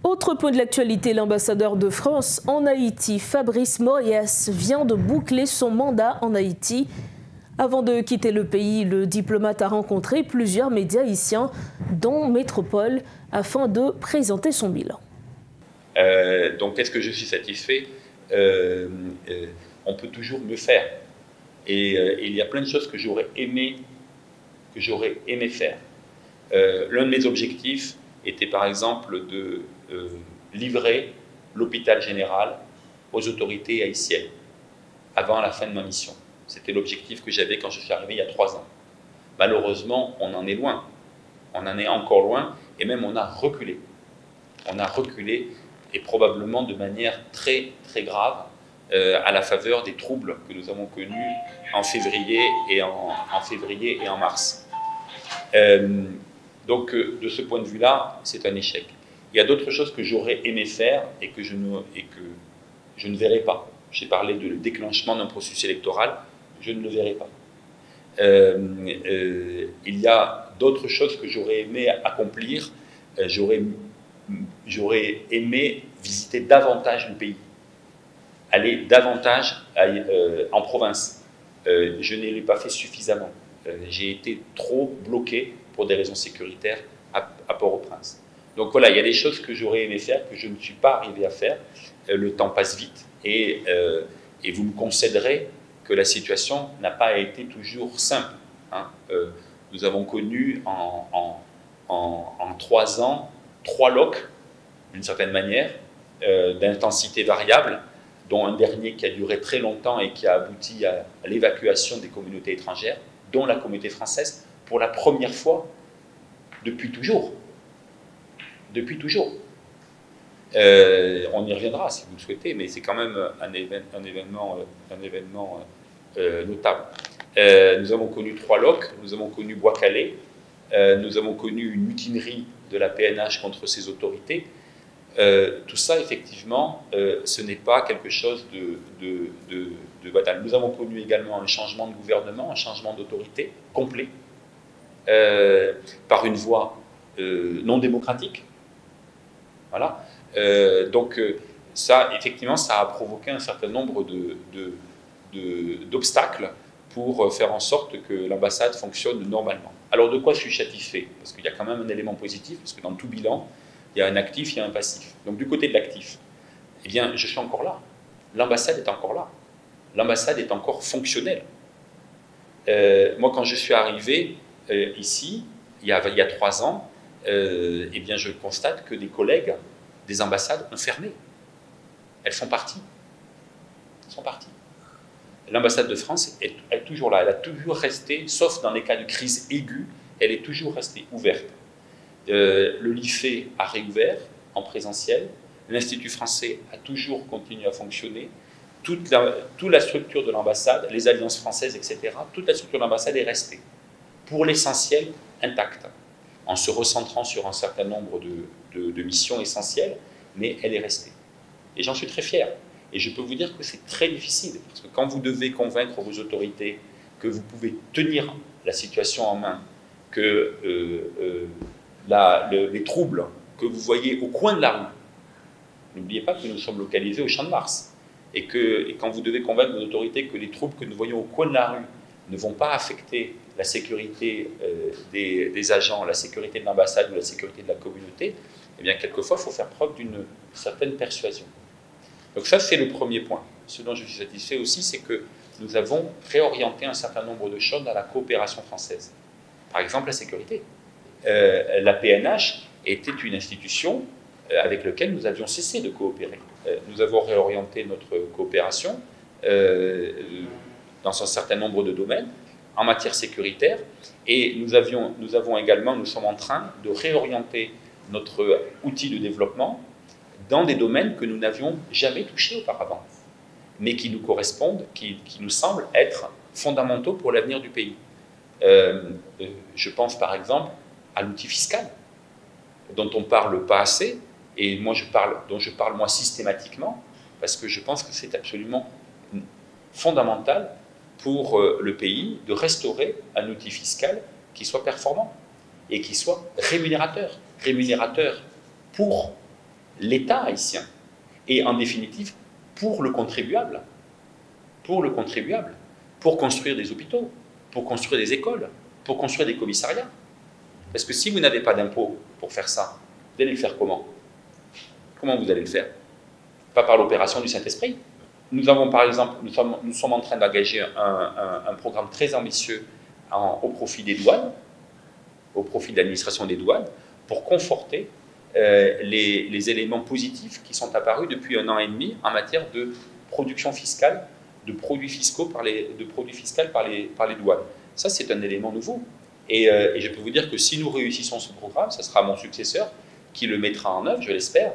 Autre point de l'actualité, l'ambassadeur de France en Haïti, Fabrice Moyes, vient de boucler son mandat en Haïti. Avant de quitter le pays, le diplomate a rencontré plusieurs médias haïtiens, dont Métropole, afin de présenter son bilan. Donc, est-ce que je suis satisfait? On peut toujours mieux faire. Et il y a plein de choses que j'aurais aimé faire. L'un de mes objectifs était par exemple de livrer l'hôpital général aux autorités haïtiennes avant la fin de ma mission. C'était l'objectif que j'avais quand je suis arrivé il y a 3 ans. Malheureusement, on en est loin. On en est encore loin et même on a reculé. On a reculé et probablement de manière très très grave à la faveur des troubles que nous avons connus en février et en mars. Donc de ce point de vue-là, c'est un échec. Il y a d'autres choses que j'aurais aimé faire et que je ne verrai pas. J'ai parlé de déclenchement d'un processus électoral, je ne le verrai pas. Il y a d'autres choses que j'aurais aimé accomplir. J'aurais aimé visiter davantage le pays, aller davantage en province. Je ne l'ai pas fait suffisamment. J'ai été trop bloqué pour des raisons sécuritaires à Port-au-Prince. Donc voilà, il y a des choses que j'aurais aimé faire, que je ne suis pas arrivé à faire. Le temps passe vite et vous me concéderez que la situation n'a pas été toujours simple. Hein. Nous avons connu en 3 ans 3 locs, d'une certaine manière, d'intensité variable, dont un dernier qui a duré très longtemps et qui a abouti à l'évacuation des communautés étrangères, dont la communauté française, pour la première fois depuis toujours. Depuis toujours. On y reviendra si vous le souhaitez, mais c'est quand même un événement notable. Nous avons connu 3 locs, nous avons connu Bois-Calais, nous avons connu une mutinerie de la PNH contre ses autorités. Tout ça, effectivement, ce n'est pas quelque chose de banal. Nous avons connu également un changement de gouvernement, un changement d'autorité complet, par une voie non démocratique. Voilà. Donc, ça, effectivement, ça a provoqué un certain nombre d'obstacles pour faire en sorte que l'ambassade fonctionne normalement. Alors, de quoi je suis satisfait? Parce qu'il y a quand même un élément positif, parce que dans tout bilan, il y a un actif, il y a un passif. Donc, du côté de l'actif, eh bien, je suis encore là. L'ambassade est encore là. L'ambassade est encore fonctionnelle. Moi, quand je suis arrivé ici, il y a 3 ans, eh bien, je constate que des collègues des ambassades ont fermé. Elles sont parties. Elles sont parties. L'ambassade de France est toujours là. Elle a toujours resté, sauf dans les cas de crise aiguë, elle est toujours restée ouverte. Le lycée a réouvert en présentiel. L'Institut français a toujours continué à fonctionner. Toute la structure de l'ambassade, les alliances françaises, etc., toute la structure de l'ambassade est restée, pour l'essentiel, intacte, en se recentrant sur un certain nombre de missions essentielles, mais elle est restée. Et j'en suis très fier. Et je peux vous dire que c'est très difficile, parce que quand vous devez convaincre vos autorités que vous pouvez tenir la situation en main, que les troubles que vous voyez au coin de la rue, n'oubliez pas que nous sommes localisés au Champ de Mars, et quand vous devez convaincre vos autorités que les troubles que nous voyons au coin de la rue ne vont pas affecter la sécurité des agents, la sécurité de l'ambassade ou la sécurité de la communauté, eh bien, quelquefois, il faut faire preuve d'une certaine persuasion. Donc ça, c'est le premier point. Ce dont je suis satisfait aussi, c'est que nous avons réorienté un certain nombre de choses dans la coopération française. Par exemple, la sécurité. La PNH était une institution avec laquelle nous avions cessé de coopérer. Nous avons réorienté notre coopération dans un certain nombre de domaines en matière sécuritaire, et nous sommes en train de réorienter notre outil de développement dans des domaines que nous n'avions jamais touchés auparavant, mais qui nous correspondent, qui nous semblent être fondamentaux pour l'avenir du pays. Je pense par exemple à l'outil fiscal, dont on ne parle pas assez, et dont je parle moi systématiquement, parce que je pense que c'est absolument fondamental pour le pays de restaurer un outil fiscal qui soit performant et qui soit rémunérateur. Rémunérateur pour l'État haïtien, et en définitive pour le contribuable, pour construire des hôpitaux, pour construire des écoles, pour construire des commissariats. Parce que si vous n'avez pas d'impôt pour faire ça, vous allez le faire comment? Comment vous allez le faire? Pas par l'opération du Saint-Esprit. Nous avons par exemple, nous sommes en train d'engager un programme très ambitieux au profit des douanes, au profit de l'administration des douanes, pour conforter les éléments positifs qui sont apparus depuis 1 an et demi en matière de production fiscale, de produits fiscaux par les douanes. Ça, c'est un élément nouveau. Et je peux vous dire que si nous réussissons ce programme, ce sera mon successeur qui le mettra en œuvre, je l'espère.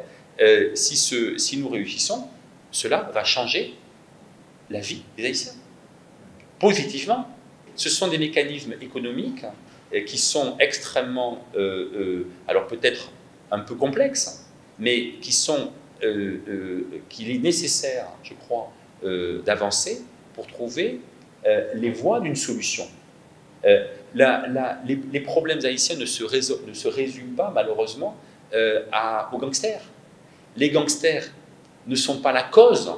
Si nous réussissons, cela va changer la vie des Haïtiens. Positivement. Ce sont des mécanismes économiques qui sont extrêmement, alors peut-être un peu complexes, mais qu'il est nécessaire, je crois, d'avancer pour trouver les voies d'une solution. Les problèmes haïtiens ne se résument pas, malheureusement, aux gangsters. Les gangsters ne sont pas la cause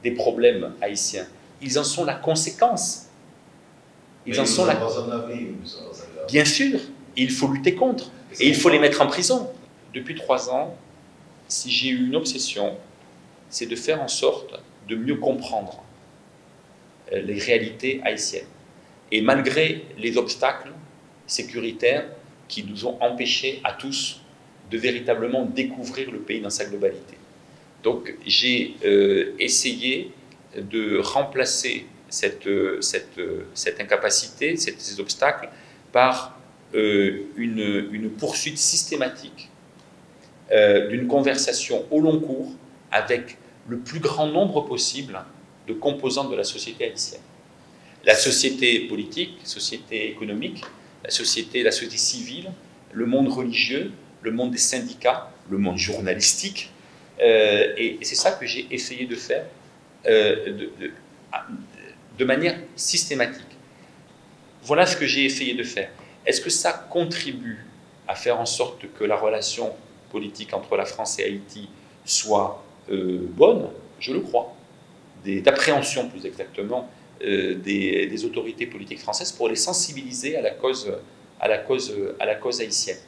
des problèmes haïtiens, ils en sont la conséquence. Bien sûr, et il faut lutter contre, et il faut les mettre en prison. Depuis 3 ans, si j'ai eu une obsession, c'est de faire en sorte de mieux comprendre les réalités haïtiennes. Et malgré les obstacles sécuritaires qui nous ont empêchés à tous de véritablement découvrir le pays dans sa globalité. Donc j'ai essayé de remplacer cette incapacité, ces obstacles, par une poursuite systématique d'une conversation au long cours avec le plus grand nombre possible de composantes de la société haïtienne. La société politique, la société économique, la société civile, le monde religieux, le monde des syndicats, le monde journalistique. Et c'est ça que j'ai essayé de faire de manière systématique. Voilà ce que j'ai essayé de faire. Est-ce que ça contribue à faire en sorte que la relation politique entre la France et Haïti soit bonne? Je le crois. D'appréhension, plus exactement, des autorités politiques françaises pour les sensibiliser à la cause haïtienne.